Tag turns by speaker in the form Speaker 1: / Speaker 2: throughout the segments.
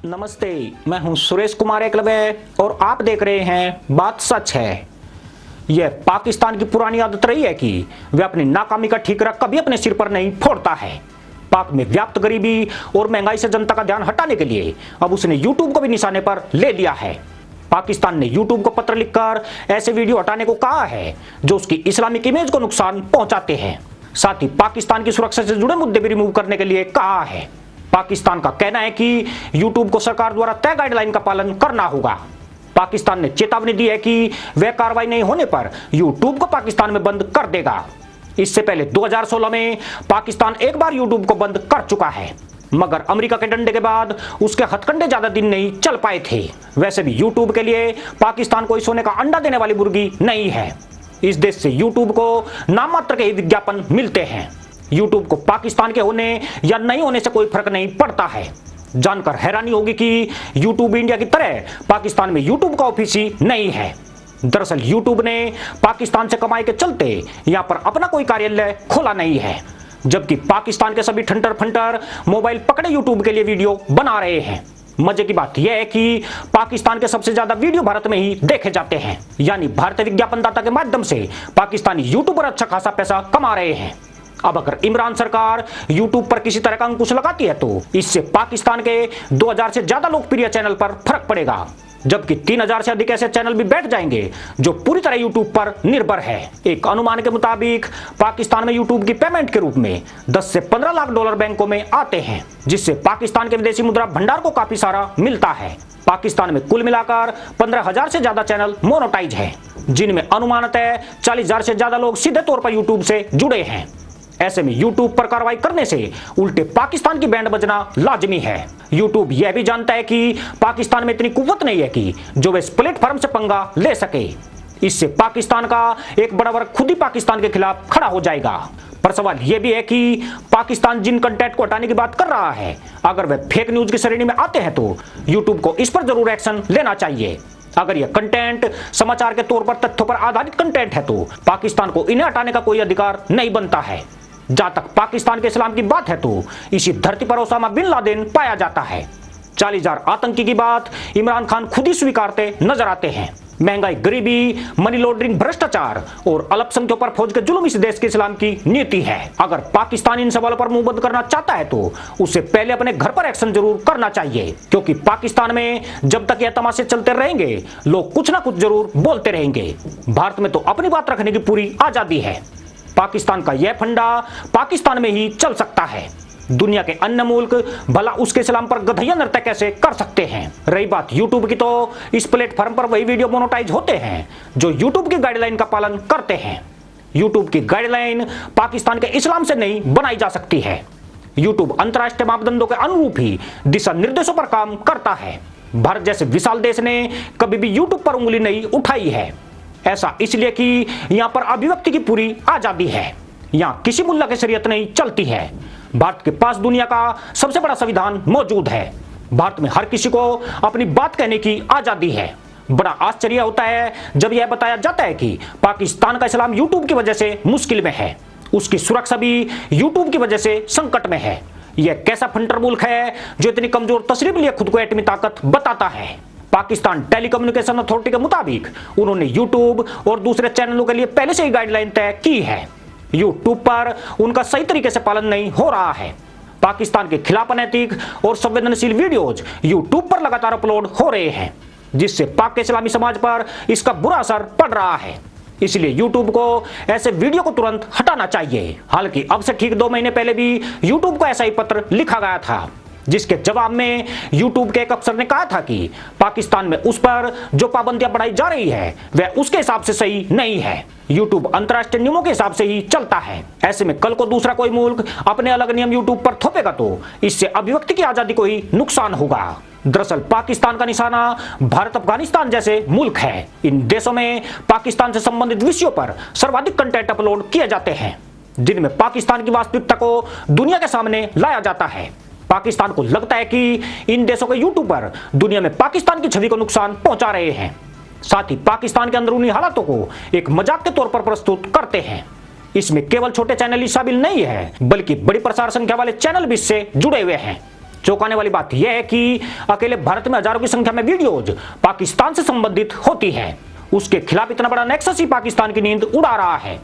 Speaker 1: नमस्ते, मैं हूं सुरेश कुमार एकलवे और आप देख रहे हैं बात सच है। यह पाकिस्तान की पुरानी आदत रही है कि वह अपनी नाकामी का ठीकरा कभी अपने सिर पर नहीं फोड़ता है। पाक में व्याप्त गरीबी और महंगाई से जनता का ध्यान हटाने के लिए अब उसने यूट्यूब को भी निशाने पर ले लिया है। पाकिस्तान ने यूट्यूब को पत्र लिखकर ऐसे वीडियो हटाने को कहा है जो उसकी इस्लामिक इमेज को नुकसान पहुंचाते हैं। साथ ही पाकिस्तान की सुरक्षा से जुड़े मुद्दे भी रिमूव करने के लिए कहा है। पाकिस्तान का कहना है कि यूट्यूब को सरकार द्वारा तय गाइडलाइन का पालन करना होगा। पाकिस्तान ने चेतावनी दी है कि वह कार्रवाई नहीं होने पर यूट्यूब को पाकिस्तान में बंद कर देगा। इससे पहले 2016 में पाकिस्तान एक बार यूट्यूब को बंद कर चुका है, मगर अमेरिका के डंडे के बाद उसके हथकंडे ज्यादा दिन नहीं चल पाए थे। वैसे भी यूट्यूब के लिए पाकिस्तान कोई सोने का अंडा देने वाली मुर्गी नहीं है। इस देश से यूट्यूब को नाम मात्र के ही विज्ञापन मिलते हैं। यूट्यूब को पाकिस्तान के होने या नहीं होने से कोई फर्क नहीं पड़ता है। जानकर हैरानी होगी कि यूट्यूब इंडिया की तरह पाकिस्तान में यूट्यूब का ऑफिस ही नहीं है। दरअसल यूट्यूब ने पाकिस्तान से कमाई के चलते यहां पर अपना कोई कार्यालय खोला नहीं है, जबकि पाकिस्तान के सभी ठंटर फंटर मोबाइल पकड़े यूट्यूब के लिए वीडियो बना रहे हैं। मजे की बात यह है कि पाकिस्तान के सबसे ज्यादा वीडियो भारत में ही देखे जाते हैं, यानी भारतीय विज्ञापनदाता के माध्यम से पाकिस्तानी यूट्यूबर अच्छा खासा पैसा कमा रहे हैं। अब अगर इमरान सरकार यूट्यूब पर किसी तरह का अंकुश लगाती है तो इससे पाकिस्तान के 2000 से ज्यादा लोकप्रिय चैनल पर फर्क पड़ेगा, जबकि 3000 से अधिक ऐसे चैनल भी बैठ जाएंगे जो पूरी तरह यूट्यूब पर निर्भर है। एक अनुमान के मुताबिक पाकिस्तान में यूट्यूब की पेमेंट के रूप में 10 से 15 लाख डॉलर बैंकों में आते हैं, जिससे पाकिस्तान के विदेशी मुद्रा भंडार को काफी सारा मिलता है। पाकिस्तान में कुल मिलाकर 15,000 से ज्यादा चैनल मोनेटाइज है, जिनमें अनुमानतः 40,000 से ज्यादा लोग सीधे तौर पर यूट्यूब से जुड़े हैं। ऐसे में यूट्यूब पर कार्रवाई करने से उल्टे पाकिस्तान की बैंड बजना लाजमी है। यूट्यूब यह भी जानता है कि पाकिस्तान में इतनी कुव्वत नहीं है कि जो वे इस प्लेटफॉर्म से पंगा ले सके। इससे पाकिस्तान का एक बड़ा वर्ग खुद ही पाकिस्तान के खिलाफ खड़ा हो जाएगा। पर सवाल यह भी है कि पाकिस्तान जिन कंटेंट को हटाने की बात कर रहा है, अगर वे फेक न्यूज की श्रेणी में आते हैं तो यूट्यूब को इस पर जरूर एक्शन लेना चाहिए। अगर यह कंटेंट समाचार के तौर पर तथ्यों पर आधारित कंटेंट है तो पाकिस्तान को इन्हें हटाने का कोई अधिकार नहीं बनता है। जहां तक पाकिस्तान के इस्लाम की बात है तो इसी धरती पर ओसामा बिन लादेन पाया जाता है। 40,000 आतंकी की बात इमरान खान खुद ही स्वीकारते नजर आते हैं। महंगाई, गरीबी, मनी लॉन्ड्रिंग, भ्रष्टाचार और अल्पसंख्यकों पर फौज के जुल्म इस देश के इस्लाम की नीति है। अगर पाकिस्तान इन सवालों पर मुंह बंद करना चाहता है तो उससे पहले अपने घर पर एक्शन जरूर करना चाहिए, क्योंकि पाकिस्तान में जब तक यह तमाशे चलते रहेंगे लोग कुछ ना कुछ जरूर बोलते रहेंगे। भारत में तो अपनी बात रखने की पूरी आजादी है। पाकिस्तान का यह फंडा पाकिस्तान में ही चल सकता है। दुनिया के अन्य मुल्क भला उसके इस्लाम पर गधैया नृत्य कैसे कर सकते हैं। रही बात यूट्यूब की, तो इस प्लेटफॉर्म पर वही वीडियो मोनेटाइज होते हैं जो यूट्यूब की गाइडलाइन का पालन करते हैं। यूट्यूब की गाइडलाइन पाकिस्तान के इस्लाम से नहीं बनाई जा सकती है। यूट्यूब अंतर्राष्ट्रीय मापदंडों के अनुरूप ही दिशा निर्देशों पर काम करता है। भारत जैसे विशाल देश ने कभी भी यूट्यूब पर उंगली नहीं उठाई है। ऐसा इसलिए कि यहां पर अभिव्यक्ति की पूरी आजादी है। यहां किसी मुल्ला की शरीयत नहीं चलती है। भारत के पास दुनिया का सबसे बड़ा संविधान मौजूद है। भारत में हर किसी को अपनी बात कहने की आजादी है। बड़ा आश्चर्य होता है जब यह बताया जाता है कि पाकिस्तान का इस्लाम यूट्यूब की वजह से मुश्किल में है, उसकी सुरक्षा भी यूट्यूब की वजह से संकट में है। यह कैसा फंटर मुल्क है जो इतनी कमजोर तशरीफ लिए खुद को एटमी ताकत बताता है। पाकिस्तान टेलीकम्युनिकेशन अथॉरिटी के मुताबिक उन्होंने यूट्यूब और दूसरे चैनलों के लिए पहले से ही गाइडलाइन तय की है। यूट्यूब पर उनका सही तरीके से पालन नहीं हो रहा है। पाकिस्तान के खिलाफ अनैतिक और संवेदनशील वीडियोज यूट्यूब पर लगातार अपलोड हो रहे हैं, जिससे पाक के इस्लामी समाज पर इसका बुरा असर पड़ रहा है। इसलिए यूट्यूब को ऐसे वीडियो को तुरंत हटाना चाहिए। हालांकि अब से ठीक 2 महीने पहले भी यूट्यूब को ऐसा ही पत्र लिखा गया था, जिसके जवाब में यूट्यूब के एक अफसर ने कहा था कि पाकिस्तान में उस पर जो पाबंदियां बढ़ाई जा रही है वह उसके हिसाब से सही नहीं है। यूट्यूब अंतर्राष्ट्रीय नियमों के हिसाब से ही चलता है। ऐसे में कल को दूसरा कोई मुल्क अपने अलग नियम यूट्यूब पर थोपेगा तो इससे अभिव्यक्ति की आजादी को ही नुकसान होगा। दरअसल पाकिस्तान का निशाना भारत, अफगानिस्तान जैसे मुल्क है। इन देशों में पाकिस्तान से संबंधित विषयों पर सर्वाधिक कंटेंट अपलोड किए जाते हैं, जिनमें पाकिस्तान की वास्तविकता को दुनिया के सामने लाया जाता है। पाकिस्तान को लगता है कि इन देशों के यूट्यूबर दुनिया में पाकिस्तान की छवि को नुकसान पहुंचा रहे हैं, साथ ही पाकिस्तान के अंदरूनी हालातों को एक मजाक के तौर पर प्रस्तुत करते हैं। इसमें केवल छोटे चैनल ही शामिल नहीं है, बल्कि बड़ी प्रसार संख्या वाले चैनल भी इससे जुड़े हुए हैं। चौंकाने वाली बात यह है कि अकेले भारत में हजारों की संख्या में वीडियोज पाकिस्तान से संबंधित होती है। उसके खिलाफ इतना बड़ा नेक्सस ही पाकिस्तान की नींद उड़ा रहा है।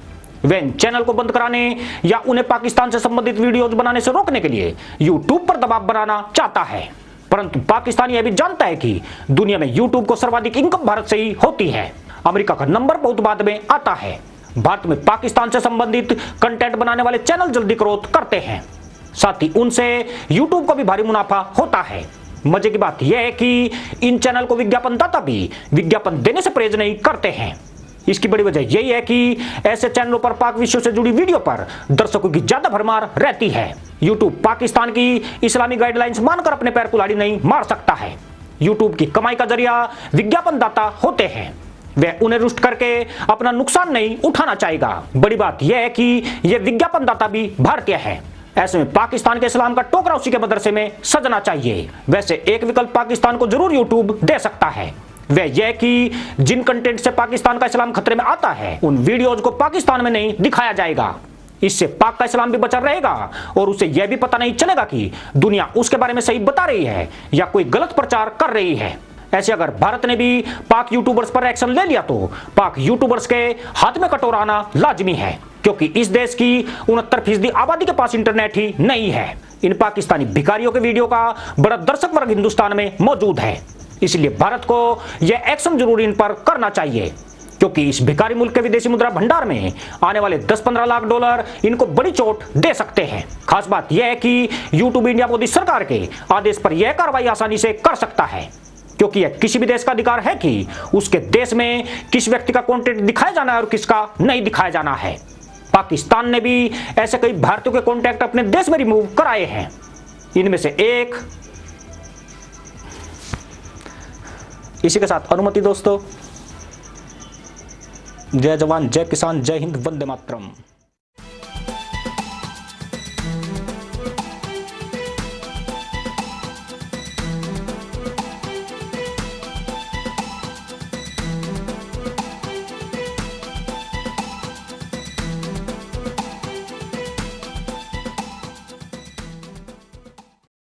Speaker 1: वह इन चैनल को बंद कराने या उन्हें पाकिस्तान से संबंधित वीडियोज बनाने से रोकने के लिए यूट्यूब पर दबाव बनाना चाहता है। परंतु पाकिस्तान यह भी जानता है कि दुनिया में यूट्यूब को सर्वाधिक इनकम भारत से ही होती है। अमेरिका का नंबर बहुत बाद में आता है। भारत में पाकिस्तान से संबंधित कंटेंट बनाने वाले चैनल जल्दी ग्रोथ करते हैं, साथ ही उनसे यूट्यूब को भी भारी मुनाफा होता है। मजे की बात यह है कि इन चैनल को विज्ञापनदाता भी विज्ञापन देने से परहेज नहीं करते हैं। इसकी बड़ी वजह यही है कि ऐसे चैनलों पर पाक विषयों से जुड़ी वीडियो पर दर्शकों की ज्यादा भरमार रहती है। यूट्यूब पाकिस्तान की इस्लामी गाइडलाइंस मानकर अपने पैर कुल्हाड़ी नहीं मार सकता है। यूट्यूब की कमाई का जरिया विज्ञापनदाता होते हैं। वह उन्हें रुष्ट करके अपना नुकसान नहीं उठाना चाहेगा। बड़ी बात यह है कि यह विज्ञापनदाता भी भारतीय है। ऐसे में पाकिस्तान के इस्लाम का टोकरा उसी के मदरसे में सजना चाहिए। वैसे एक विकल्प पाकिस्तान को जरूर यूट्यूब दे सकता है, वह यह कि जिन कंटेंट से पाकिस्तान का इस्लाम खतरे में आता है उन वीडियोज को पाकिस्तान में नहीं दिखाया जाएगा। इससे पाक का इस्लाम भी बचा रहेगा और उसे यह भी पता नहीं चलेगा कि दुनिया उसके बारे में सही बता रही है या कोई गलत प्रचार कर रही है। ऐसे अगर भारत ने भी पाक यूट्यूबर्स पर एक्शन ले लिया तो पाक यूट्यूबर्स के हाथ में कटोरा आना लाजमी है, क्योंकि इस देश की 69% आबादी के पास इंटरनेट ही नहीं है। इन पाकिस्तानी भिखारियों के वीडियो का बड़ा दर्शक वर्ग हिंदुस्तान में मौजूद है। इसलिए भारत को यह एक्शन जरूर इन पर करना चाहिए, क्योंकि इस भिखारी मुल्क के विदेशी मुद्रा भंडार में आने वाले 10-15 लाख डॉलर इनको बड़ी चोट दे सकते हैं। खास बात यह है कि यूट्यूब इंडिया मोदी सरकार के आदेश पर यह कार्रवाई आसानी से कर सकता है, क्योंकि यह किसी भी देश का अधिकार है कि उसके देश में किस व्यक्ति का कंटेंट दिखाया जाना है और किसका नहीं दिखाया जाना है। पाकिस्तान ने भी ऐसे कई भारतीयों के कॉन्टैक्ट अपने देश में रिमूव कराए हैं। इनमें से एक, इसी के साथ अनुमति दोस्तों। जय जवान, जय किसान, जय हिंद, वंदे मातरम।